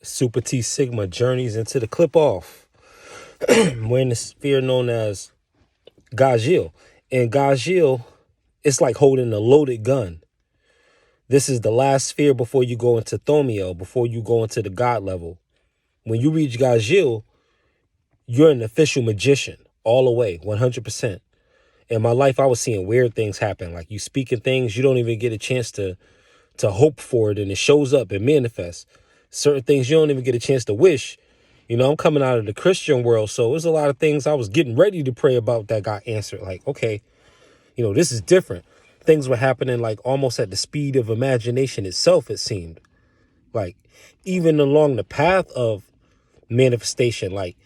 Super T Sigma journeys into the Qliphoth. We're in the sphere known as Ghagiel. And Ghagiel, it's like holding a loaded gun. This is the last sphere before you go into Thomiel, before you go into the God level. When you reach Ghagiel, you're an official magician all the way, 100%. In my life, I was seeing weird things happen. Like you speaking things, you don't even get a chance to hope for it, and it shows up and manifests. Certain things you don't even get a chance to wish. You know, I'm coming out of the Christian world, so there's a lot of things I was getting ready to pray about that got answered. Like, okay, this is different. Things were happening like almost at the speed of imagination itself, it seemed. Like, even along the path of manifestation, like,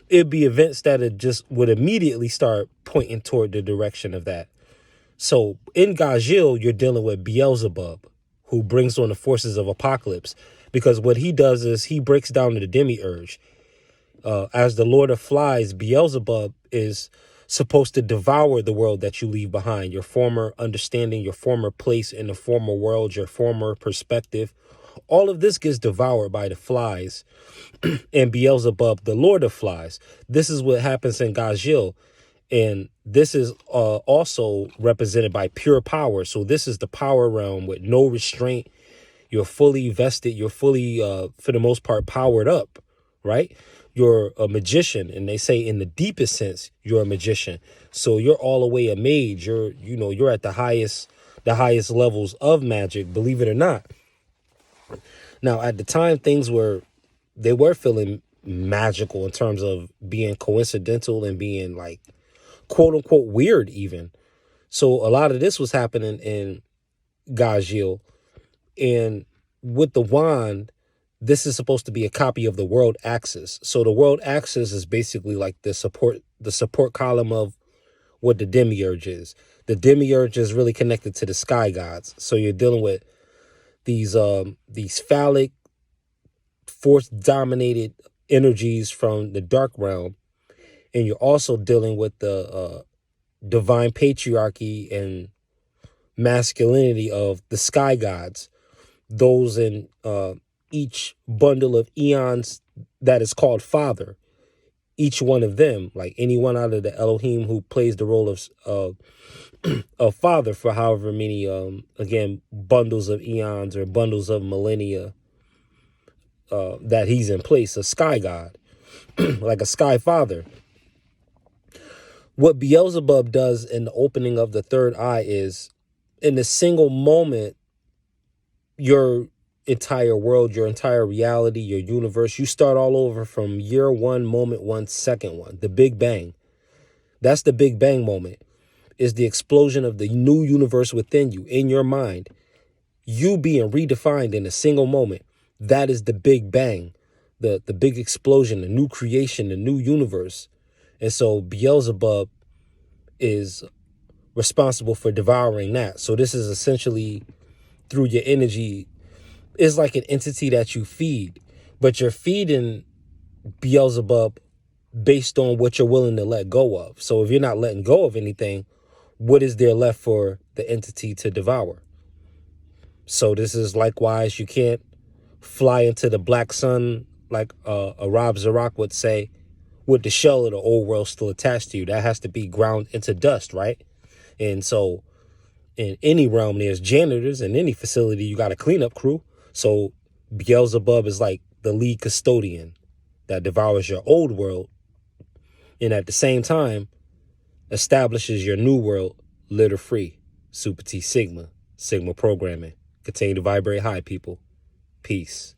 it'd be events that would immediately start pointing toward the direction of that. So in Ghagiel, you're dealing with Beelzebub, who brings on the forces of apocalypse, because what he does is he breaks down the demiurge. As the Lord of Flies, Beelzebub is supposed to devour the world that you leave behind, your former understanding, your former place in the former world, your former perspective. All of this gets devoured by the flies and Beelzebub, the Lord of Flies. This is what happens in Ghagiel. And this is also represented by pure power. So this is the power realm with no restraint. You're fully vested. You're fully, for the most part, powered up, right? You're a magician. And they say in the deepest sense, you're a magician. So you're all the way a mage. You're at the highest levels of magic, believe it or not. Now, at the time, they were feeling magical in terms of being coincidental and being like, quote unquote, weird even. So a lot of this was happening in Ghagiel. And with the wand, this is supposed to be a copy of the world axis. So the world axis is basically like the support column of what the demiurge is. The demiurge is really connected to the sky gods. So you're dealing with these phallic, force-dominated energies from the dark realm. And you're also dealing with the divine patriarchy and masculinity of the sky gods. Those in each bundle of eons that is called Father. Each one of them, like anyone out of the Elohim who plays the role of Father for however many, again, bundles of eons or bundles of millennia that he's in place, a sky god, like a sky father. What Beelzebub does in the opening of the third eye is, in a single moment, your entire world, your entire reality, your universe, you start all over from year one, moment one, second one, the Big Bang. That's the Big Bang moment, is the explosion of the new universe within you, in your mind. You being redefined in a single moment. That is the Big Bang, the big explosion, the new creation, the new universe. And so Beelzebub is responsible for devouring that. So this is essentially through your energy. It's like an entity that you feed, but you're feeding Beelzebub based on what you're willing to let go of. So if you're not letting go of anything, what is there left for the entity to devour? So this is likewise, you can't fly into the black sun like a Rob Zarok would say, with the shell of the old world still attached to you. That has to be ground into dust, right? And so in any realm, there's janitors. In any facility, you got a cleanup crew. So Beelzebub is like the lead custodian that devours your old world, and at the same time establishes your new world, litter free. Super T Sigma programming. Continue to vibrate high, people. Peace.